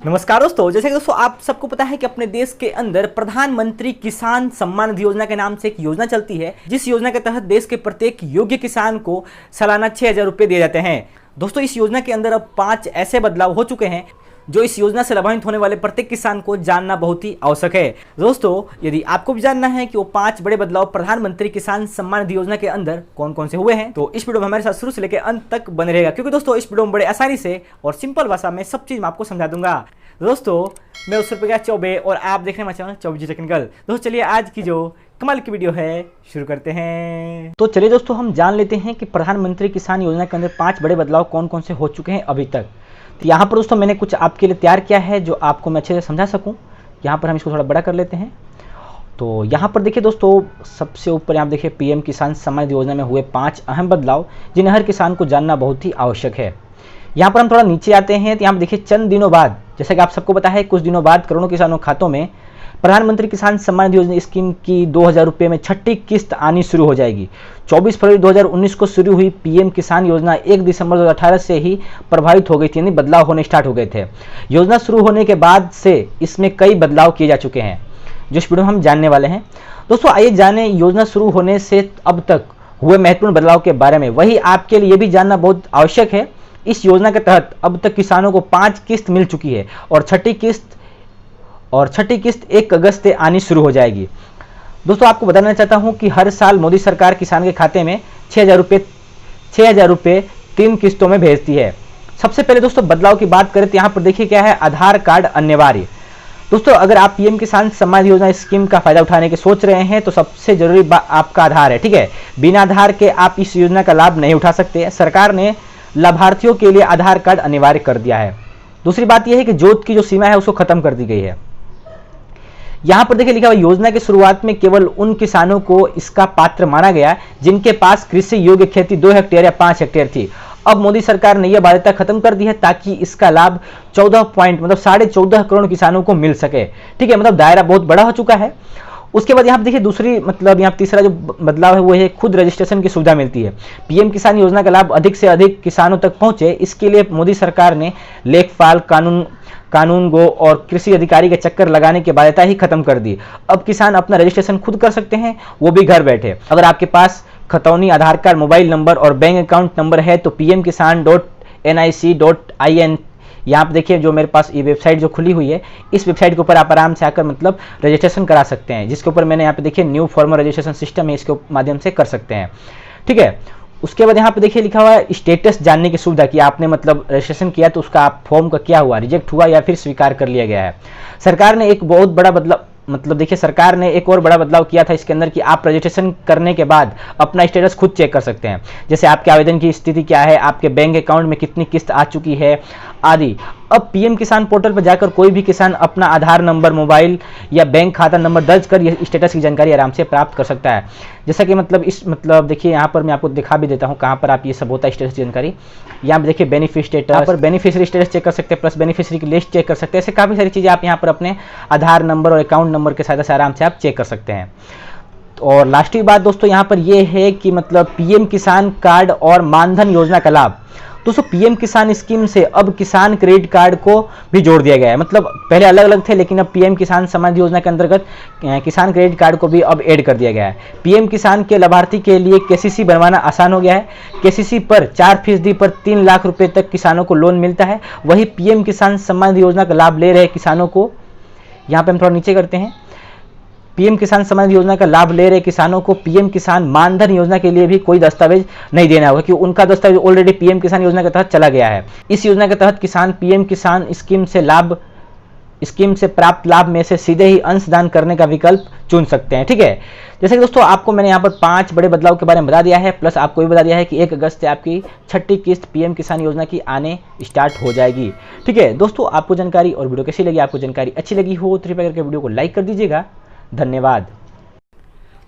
नमस्कार दोस्तों, जैसे कि दोस्तों आप सबको पता है कि अपने देश के अंदर प्रधानमंत्री किसान सम्मान निधि योजना के नाम से एक योजना चलती है, जिस योजना के तहत देश के प्रत्येक योग्य किसान को सालाना 6,000 रुपये दिए जाते हैं। दोस्तों इस योजना के अंदर अब 5 ऐसे बदलाव हो चुके हैं जो इस योजना से लाभान्वित होने वाले प्रत्येक किसान को जानना बहुत ही आवश्यक है। दोस्तों यदि आपको भी जानना है कि वो 5 बड़े बदलाव प्रधानमंत्री किसान सम्मान निधि योजना के अंदर कौन कौन से हुए हैं, तो इस वीडियो में हमारे साथ शुरू से लेकर अंत तक बने रहेगा, क्योंकि दोस्तों इस वीडियो में बड़े आसानी से और सिंपल भाषा में सब चीज मैं आपको समझा दूंगा। दोस्तों मैं उस रुपये चौबे और आप देख रहे हैं चैनल 24 टेक्निकल। दोस्तों चलिए आज की जो कमाल की वीडियो है शुरू करते हैं। तो चलिए दोस्तों हम जान लेते हैं कि प्रधानमंत्री किसान योजना के अंदर 5 बड़े बदलाव कौन कौन से हो चुके हैं अभी तक। तो यहाँ पर दोस्तों मैंने कुछ आपके लिए तैयार किया है जो आपको मैं अच्छे से समझा सकूँ। यहाँ पर हम इसको थोड़ा बड़ा कर लेते हैं। तो यहाँ पर देखिए दोस्तों, सबसे ऊपर यहाँ देखिए पीएम किसान सम्मान निधि योजना में हुए 5 अहम बदलाव जिन्हें हर किसान को जानना बहुत ही आवश्यक है। यहाँ पर हम थोड़ा नीचे आते हैं तो यहाँ पर देखिए चंद दिनों बाद, जैसा कि आप सबको पता है, कुछ दिनों बाद करोड़ों किसानों खातों में प्रधानमंत्री किसान सम्मान निधि योजना स्कीम की 2,000 रुपये में छठी किस्त आनी शुरू हो जाएगी। 24 फरवरी 2019 को शुरू हुई पीएम किसान योजना 1 दिसंबर 2018 से ही प्रभावित हो गई थी, यानी बदलाव होने स्टार्ट हो गए थे। योजना शुरू होने के बाद से इसमें कई बदलाव किए जा चुके हैं जो इस वीडियो में हम जानने वाले हैं। दोस्तों आइए जाने योजना शुरू होने से अब तक हुए महत्वपूर्ण बदलाव के बारे में। वही आपके लिए भी जानना बहुत आवश्यक है। इस योजना के तहत अब तक किसानों को 5 किस्त मिल चुकी है और छठी किस्त 1 अगस्त से आनी शुरू हो जाएगी। दोस्तों आपको बताना चाहता हूं कि हर साल मोदी सरकार किसान के खाते में 6,000 रुपये 3 किस्तों में भेजती है। सबसे पहले दोस्तों बदलाव की बात करें तो यहाँ पर देखिए क्या है, आधार कार्ड अनिवार्य। दोस्तों अगर आप पीएम किसान सम्मान योजना स्कीम का फायदा उठाने की सोच रहे हैं तो सबसे जरूरी आपका आधार है, ठीक है। बिना आधार के आप इस योजना का लाभ नहीं उठा सकते। सरकार ने लाभार्थियों के लिए आधार कार्ड अनिवार्य कर दिया है। दूसरी बात यह है कि जोत की जो सीमा है उसको खत्म कर दी गई है। यहां पर देखिए लिखा हुआ, योजना की शुरुआत में केवल उन किसानों को इसका पात्र माना गया जिनके पास कृषि योग्य खेती 2 हेक्टेयर या 5 हेक्टेयर थी। अब मोदी सरकार ने यह बाध्यता खत्म कर दी है ताकि इसका लाभ 14.14 करोड़ किसानों को मिल सके, ठीक है। मतलब दायरा बहुत बड़ा हो चुका है। उसके बाद यहाँ देखिए दूसरी यहाँ तीसरा जो बदलाव है वो है खुद रजिस्ट्रेशन की सुविधा मिलती है। पीएम किसान योजना का लाभ अधिक से अधिक किसानों तक पहुंचे, इसके लिए मोदी सरकार ने लेखपाल, कानून गो और कृषि अधिकारी के चक्कर लगाने की बाध्यता ही खत्म कर दी। अब किसान अपना रजिस्ट्रेशन खुद कर सकते हैं, वो भी घर बैठे। अगर आपके पास खतौनी, आधार कार्ड, मोबाइल नंबर और बैंक अकाउंट नंबर है तो pmkisan.nic.in यहाँ पे देखिए जो मेरे पास ये वेबसाइट जो खुली हुई है, इस वेबसाइट के ऊपर आप आराम से आकर रजिस्ट्रेशन करा सकते हैं, जिसके ऊपर मैंने यहाँ पे देखिए न्यू फॉर्मर रजिस्ट्रेशन सिस्टम है, इसके माध्यम से कर सकते हैं, ठीक है। उसके बाद यहाँ पे देखिए लिखा हुआ है स्टेटस जानने की सुविधा कि आपने रजिस्ट्रेशन किया तो उसका आप फॉर्म का क्या हुआ, रिजेक्ट हुआ या फिर स्वीकार कर लिया गया है। सरकार ने एक बहुत बड़ा बदलाव देखिए सरकार ने एक और बड़ा बदलाव किया था इसके अंदर कि आप रजिस्ट्रेशन करने के बाद अपना स्टेटस खुद चेक कर सकते हैं, जैसे आपके आवेदन की स्थिति क्या है, आपके बैंक अकाउंट में कितनी किस्त आ चुकी है आदि। अब पीएम किसान पोर्टल पर जाकर कोई भी किसान अपना आधार नंबर, मोबाइल या बैंक खाता नंबर दर्ज कर यह स्टेटस की जानकारी आराम से प्राप्त कर सकता है। जैसा कि देखिए यहाँ पर मैं आपको दिखा भी देता हूँ कहाँ पर आप ये सब होता है स्टेटस की जानकारी। यहाँ पर देखिए बेनिफिशियरी स्टेटस चेक कर सकते हैं, प्लस बेनिफिशियरी की लिस्ट चेक कर सकते हैं। ऐसे काफ़ी सारी चीज़ें आप यहाँ पर अपने आधार नंबर और अकाउंट नंबर के सहायता से आराम से आप चेक कर सकते हैं। और लास्टली बात दोस्तों यहाँ पर ये है कि पीएम किसान कार्ड और मानधन योजना का लाभ। दोस्तों पीएम किसान स्कीम से अब किसान क्रेडिट कार्ड को भी जोड़ दिया गया है। पहले अलग अलग थे, लेकिन अब पीएम किसान सम्मान योजना के अंतर्गत किसान क्रेडिट कार्ड को भी अब ऐड कर दिया गया है। पीएम किसान के लाभार्थी के लिए केसीसी बनवाना आसान हो गया है। केसीसी पर 4% पर 3 लाख रुपए तक किसानों को लोन मिलता है। वही पीएम किसान सम्मान योजना का लाभ ले रहे किसानों को, यहाँ पे हम थोड़ा नीचे करते हैं, पीएम किसान सम्मान योजना का लाभ ले रहे किसानों को पीएम किसान मानधन योजना के लिए भी कोई दस्तावेज नहीं देना होगा, क्योंकि उनका दस्तावेज ऑलरेडी पीएम किसान योजना के तहत चला गया है। इस योजना के तहत किसान पीएम किसान स्कीम से प्राप्त लाभ में से सीधे ही अंशदान करने का विकल्प चुन सकते हैं, ठीक है। जैसे कि दोस्तों आपको मैंने यहाँ पर 5 बड़े बदलाव के बारे में बता दिया है, प्लस आपको भी बता दिया है कि 1 अगस्त से आपकी छठी किस्त पीएम किसान योजना की आने स्टार्ट हो जाएगी, ठीक है। दोस्तों आपको जानकारी और वीडियो कैसी लगी, आपको जानकारी अच्छी लगी हो तो कृपया करके वीडियो को लाइक कर दीजिएगा। धन्यवाद।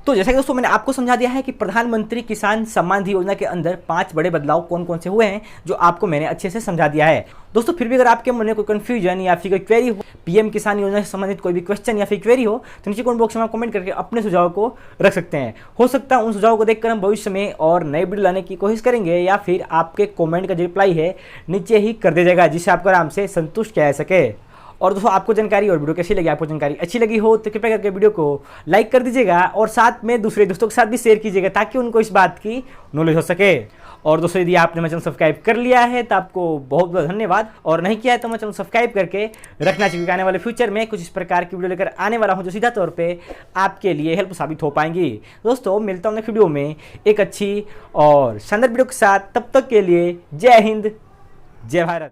तो जैसा कि दोस्तों मैंने आपको समझा दिया है कि प्रधानमंत्री किसान सम्मान निधि योजना के अंदर 5 बड़े बदलाव कौन कौन से हुए हैं, जो आपको मैंने अच्छे से समझा दिया है। दोस्तों फिर भी अगर आपके मन में कोई कंफ्यूजन या फिर कोई क्वेरी हो, पीएम किसान योजना से संबंधित कोई भी क्वेश्चन या फिर क्वेरी हो, तो नीचे कमेंट बॉक्स में कमेंट करके अपने सुझाव को रख सकते हैं। हो सकता है उन सुझावों को देखकर हम भविष्य में और नए वीडियो लाने की कोशिश करेंगे, या फिर आपके कॉमेंट का जो रिप्लाई है नीचे ही कर दिया जाएगा, जिससे आपको आराम से संतुष्ट किया जा सके। और दोस्तों आपको जानकारी और वीडियो कैसी लगी, आपको जानकारी अच्छी लगी हो तो कृपया करके वीडियो को लाइक कर दीजिएगा और साथ में दूसरे दोस्तों के साथ भी शेयर कीजिएगा ताकि उनको इस बात की नॉलेज हो सके। और दोस्तों यदि आपने मेरा चैनल सब्सक्राइब कर लिया है तो आपको बहुत बहुत धन्यवाद, और नहीं किया है तो मैं चैनल सब्सक्राइब करके रखना चाहिए, आने वाले फ्यूचर में कुछ इस प्रकार की वीडियो लेकर आने वाला हूं जो सीधा तौर पे आपके लिए हेल्प साबित हो पाएंगी। दोस्तों मिलता हूं नेक्स्ट वीडियो में एक अच्छी और शानदार वीडियो के साथ, तब तक के लिए जय हिंद जय भारत।